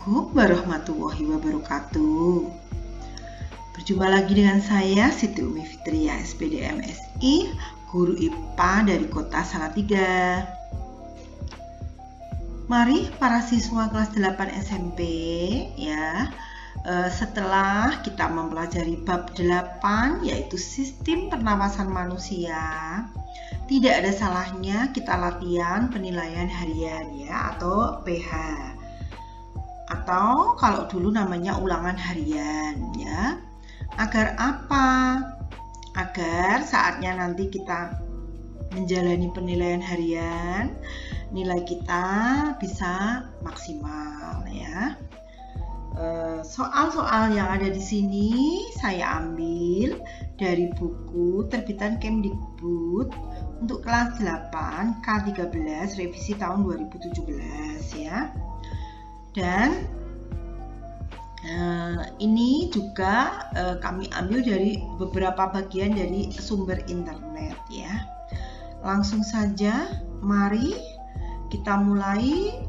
Assalamualaikum warahmatullahi wabarakatuh. Berjumpa lagi dengan saya Siti Umi Fitriah, SPD MSI, guru IPA dari Kota Salatiga. Mari para siswa kelas 8 SMP ya. Setelah kita mempelajari bab 8 yaitu sistem pernapasan manusia, tidak ada salahnya kita latihan penilaian harian ya, atau PH. Atau kalau dulu namanya ulangan harian ya. Agar apa? Agar saatnya nanti kita menjalani penilaian harian, nilai kita bisa maksimal ya. Soal-soal yang ada di sini saya ambil dari buku terbitan Kemdikbud untuk kelas 8 K13 revisi tahun 2017 ya. Dan ini juga kami ambil dari beberapa bagian dari sumber internet ya. Langsung saja mari kita mulai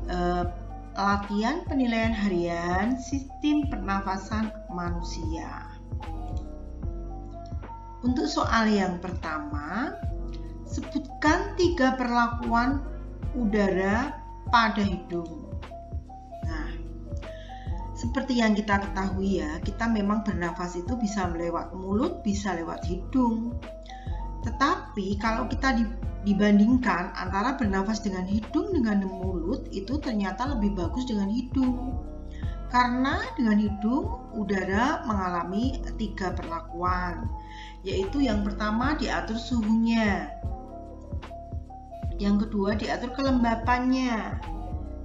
latihan penilaian harian sistem pernafasan manusia. Untuk soal yang pertama, sebutkan 3 perlakuan udara pada hidung. Seperti yang kita ketahui ya, kita memang bernafas itu bisa lewat mulut, bisa lewat hidung. Tetapi kalau kita dibandingkan antara bernafas dengan hidung dengan mulut, itu ternyata lebih bagus dengan hidung. Karena dengan hidung udara mengalami 3 perlakuan, yaitu yang pertama diatur suhunya, yang kedua diatur kelembapannya,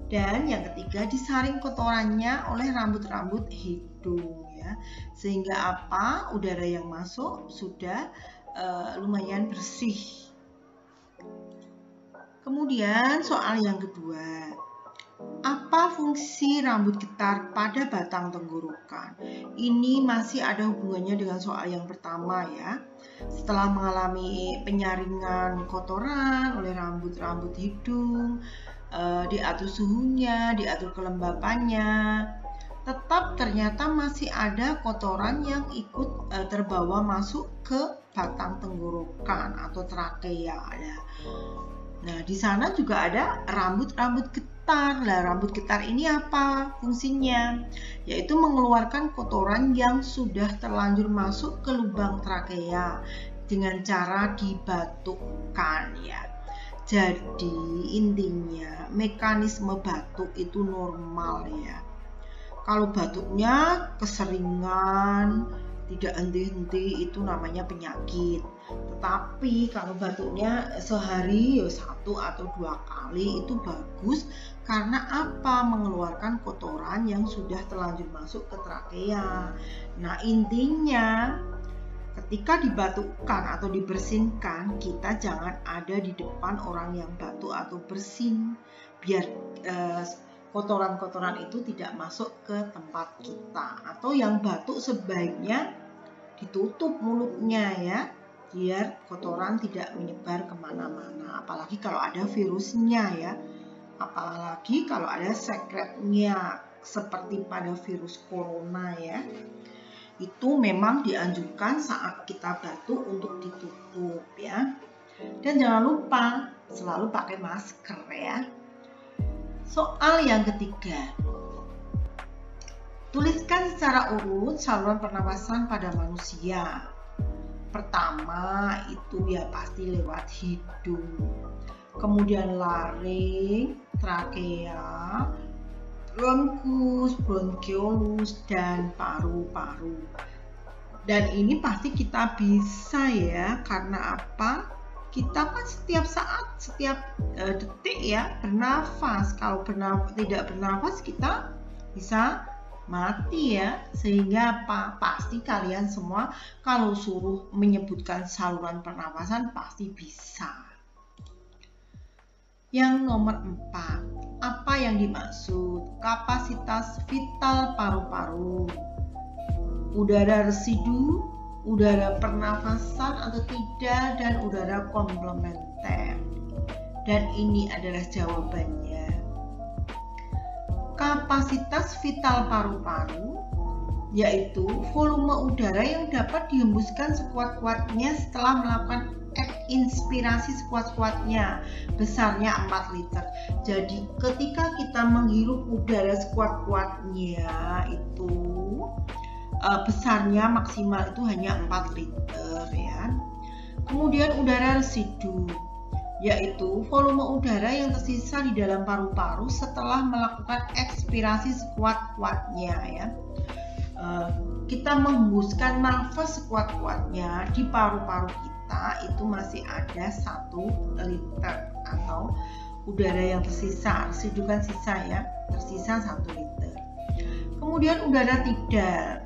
dan yang ketiga disaring kotorannya oleh rambut-rambut hidung ya. Sehingga apa? Udara yang masuk sudah lumayan bersih. Kemudian soal yang kedua, apa fungsi rambut getar pada batang tenggorokan? Ini masih ada hubungannya dengan soal yang pertama ya. Setelah mengalami penyaringan kotoran oleh rambut-rambut hidung, diatur suhunya, diatur kelembapannya, tetap ternyata masih ada kotoran yang ikut terbawa masuk ke batang tenggorokan atau trakea ya. Nah, di sana juga ada rambut-rambut getar. Nah, rambut getar ini apa fungsinya? Yaitu mengeluarkan kotoran yang sudah terlanjur masuk ke lubang trakea dengan cara dibatukkan ya. Jadi intinya mekanisme batuk itu normal ya. Kalau batuknya keseringan, tidak henti-henti, itu namanya penyakit. Tetapi kalau batuknya sehari 1 atau 2 kali itu bagus. Karena apa? Mengeluarkan kotoran yang sudah terlanjur masuk ke trakea. Nah intinya ketika dibatukkan atau dibersinkan, kita jangan ada di depan orang yang batuk atau bersin, biar kotoran-kotoran itu tidak masuk ke tempat kita. Atau yang batuk sebaiknya ditutup mulutnya ya, biar kotoran tidak menyebar kemana-mana. Apalagi kalau ada virusnya ya, apalagi kalau ada sekretnya seperti pada virus corona ya. Itu memang dianjurkan saat kita batuk untuk ditutup ya. Dan jangan lupa selalu pakai masker ya. Soal yang ketiga, tuliskan secara urut saluran pernapasan pada manusia. Pertama itu ya pasti lewat hidung, kemudian laring, trakea, bronkus, bronkiolus, dan paru-paru. Dan ini pasti kita bisa ya, karena apa? Kita kan setiap saat, setiap detik ya bernafas. Kalau tidak bernafas kita bisa mati ya. Sehingga apa? Pasti kalian semua kalau suruh menyebutkan saluran pernapasan pasti bisa. Yang nomor 4, apa yang dimaksud? Kapasitas vital paru-paru, udara residu, udara pernafasan atau tidak, dan udara komplementer. Dan ini adalah jawabannya. kapasitas vital paru-paru, yaitu volume udara yang dapat dihembuskan sekuat-kuatnya setelah melakukan inspirasi sekuat-kuatnya, besarnya 4 liter. Jadi ketika kita menghirup udara sekuat-kuatnya itu besarnya maksimal itu hanya 4 liter ya. Kemudian udara residu, yaitu volume udara yang tersisa di dalam paru-paru setelah melakukan ekspirasi sekuat-kuatnya ya. Kita menghembuskan nafas sekuat-kuatnya di paru-paru kita itu masih ada 1 liter atau udara yang tersisa, residu kan sisa ya, tersisa 1 liter. Kemudian udara tidar.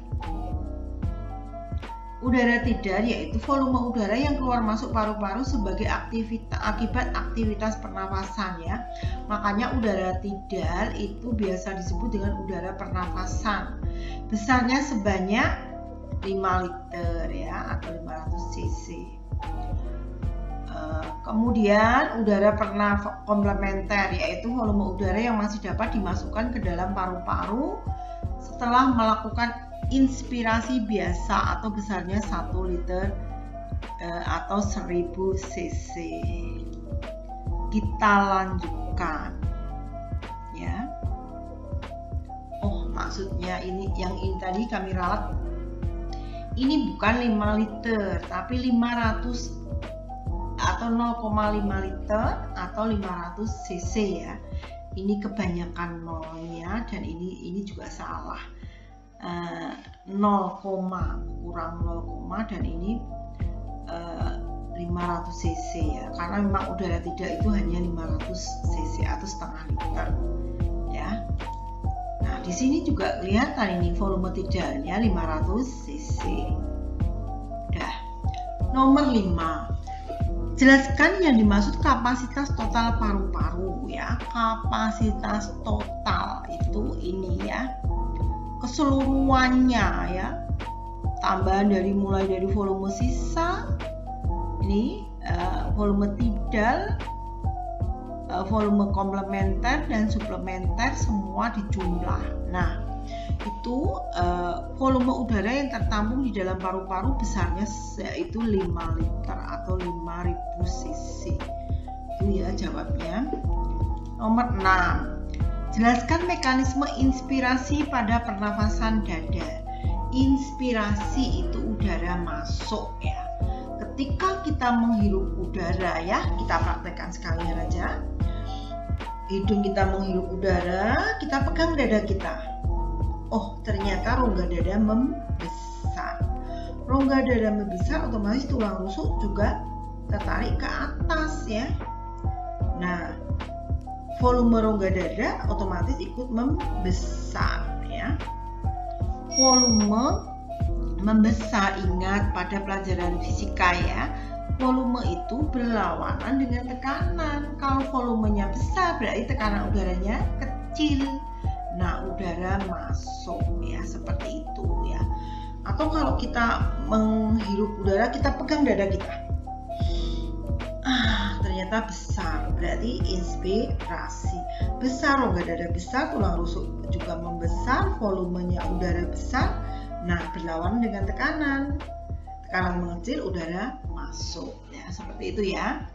Udara tidar yaitu volume udara yang keluar masuk paru-paru sebagai akibat aktivitas pernafasan ya. Makanya udara tidar itu biasa disebut dengan udara pernafasan. Besarnya sebanyak 5 liter ya atau 500 cc. Kemudian udara komplementer yaitu volume udara yang masih dapat dimasukkan ke dalam paru-paru setelah melakukan inspirasi biasa atau besarnya 1 liter atau 1000 cc. Kita lanjutkan ya. Oh, maksudnya ini tadi kami ralat ini bukan 5 liter tapi 500 atau 0,5 liter atau 500 cc ya. Ini kebanyakan nolnya dan ini juga salah. 0, kurang 0, dan ini 500 cc ya, karena memang udara tidak itu hanya 500 cc atau setengah liter ya. Nah di sini juga kelihatan ini volume tidaknya 500 cc. Udah. Nomor 5, jelaskan yang dimaksud kapasitas total paru-paru ya. Kapasitas total itu ini ya, keseluruhannya ya, tambahan mulai dari volume sisa ini, volume tidal, volume komplementer dan suplementer semua dijumlah. Nah itu volume udara yang tertampung di dalam paru-paru besarnya yaitu 5 liter atau 5000 cc. Itu ya jawabnya. Nomor 6, jelaskan mekanisme inspirasi pada pernafasan dada. Inspirasi itu udara masuk ya. Ketika kita menghirup udara ya, kita praktekkan sekalian aja. Hidung kita menghirup udara, kita pegang dada kita. Oh, ternyata rongga dada membesar. Rongga dada membesar, otomatis tulang rusuk juga tertarik ke atas ya. Nah, volume rongga dada otomatis ikut membesar ya. Volume membesar, ingat pada pelajaran fisika ya, volume itu berlawanan dengan tekanan. Kalau volumenya besar berarti tekanan udaranya kecil. Nah udara masuk ya, seperti itu ya. Atau kalau kita menghirup udara, kita pegang dada kita, ternyata besar, berarti inspirasi. Besar, rongga dada besar, tulang rusuk juga membesar, volumenya udara besar. Nah berlawanan dengan tekanan. Tekanan mengecil, udara masuk ya, seperti itu ya.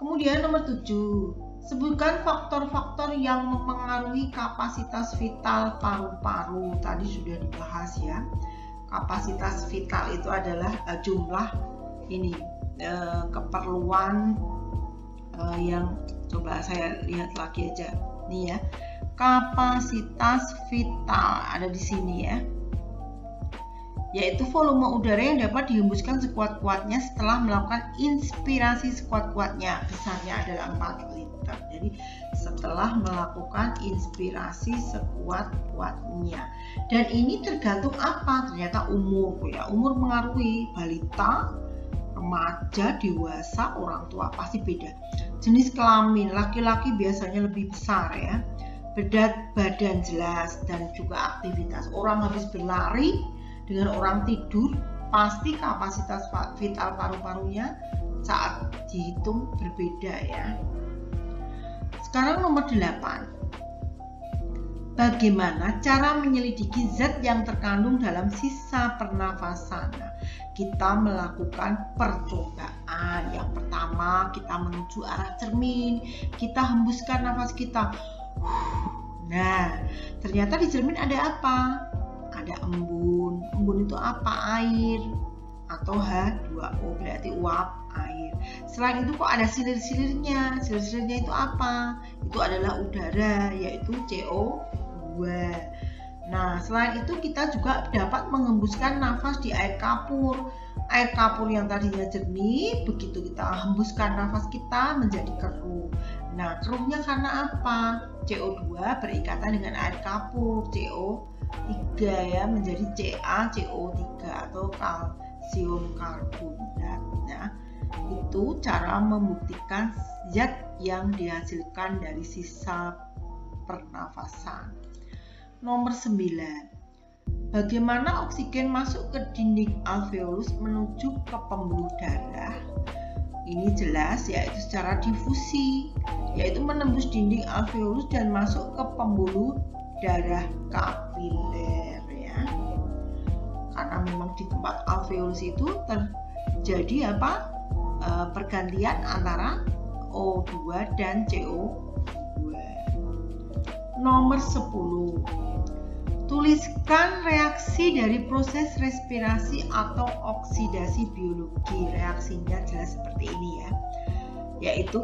Kemudian nomor 7, sebutkan faktor-faktor yang mempengaruhi kapasitas vital paru-paru. Tadi sudah dibahas ya. Kapasitas vital itu adalah jumlah ini keperluan yang, coba saya lihat lagi aja nih ya. Kapasitas vital ada di sini ya, yaitu volume udara yang dapat dihembuskan sekuat-kuatnya setelah melakukan inspirasi sekuat-kuatnya, besarnya adalah 4 liter. Jadi setelah melakukan inspirasi sekuat-kuatnya, dan ini tergantung apa? Ternyata umur ya, umur mengaruhi. Balita, remaja, dewasa, orang tua pasti beda. Jenis kelamin, laki-laki biasanya lebih besar ya, berat badan jelas, dan juga aktivitas. Orang habis berlari dengan orang tidur, pasti kapasitas vital paru-parunya saat dihitung berbeda ya. Sekarang nomor 8, bagaimana cara menyelidiki zat yang terkandung dalam sisa pernafasan? Nah, kita melakukan percobaan. Yang pertama, kita menuju arah cermin, kita hembuskan nafas kita. Nah, ternyata di cermin ada apa? Ada embun. Embun itu apa? Air atau H2O, berarti uap air. Selain itu kok ada silir-silirnya. Silir-silirnya itu apa? Itu adalah udara, yaitu CO2. Nah, selain itu kita juga dapat mengembuskan nafas di air kapur. Air kapur yang tadinya jernih, begitu kita hembuskan nafas kita menjadi keruh. Nah, keruhnya karena apa? CO2 berikatan dengan air kapur, CO3 ya, menjadi CaCO3 atau kalsium karbonat. Nah, itu cara membuktikan zat yang dihasilkan dari sisa pernafasan. Nomor 9. Bagaimana oksigen masuk ke dinding alveolus menuju ke pembuluh darah? Ini jelas, yaitu secara difusi, yaitu menembus dinding alveolus dan masuk ke pembuluh darah kapiler ya. Karena memang di tempat alveolus itu terjadi apa? Pergantian antara O2 dan CO2. Nomor 10. Tuliskan reaksi dari proses respirasi atau oksidasi biologi. Reaksinya jelas seperti ini ya, yaitu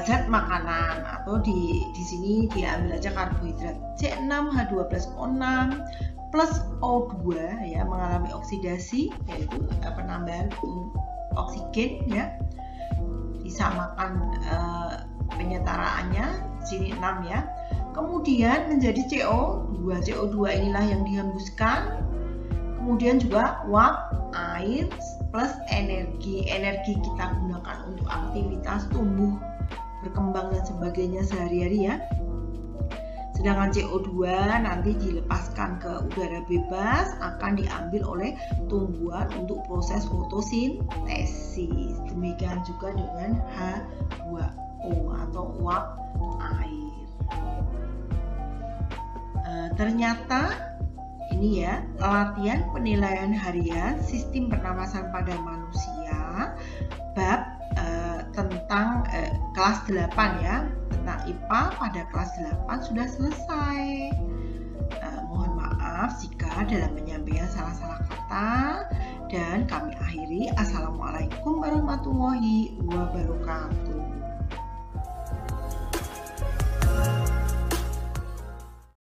zat makanan atau di sini diambil aja karbohidrat C6H12O6 plus O2 ya, mengalami oksidasi, yaitu penambahan oksigen ya, disamakan penyetaraannya di sini 6 ya. Kemudian menjadi CO2. CO2 inilah yang dihembuskan. Kemudian juga uap air plus energi. Energi kita gunakan untuk aktivitas tumbuh, berkembang dan sebagainya sehari-hari ya. Sedangkan CO2 nanti dilepaskan ke udara bebas, akan diambil oleh tumbuhan untuk proses fotosintesis. Demikian juga dengan H2O atau uap air. Ternyata ini ya, latihan penilaian harian sistem pernafasan pada manusia bab tentang kelas 8 ya, tentang IPA pada kelas 8 sudah selesai. Mohon maaf jika dalam penyampaian salah-salah kata, dan kami akhiri. Assalamualaikum warahmatullahi wabarakatuh.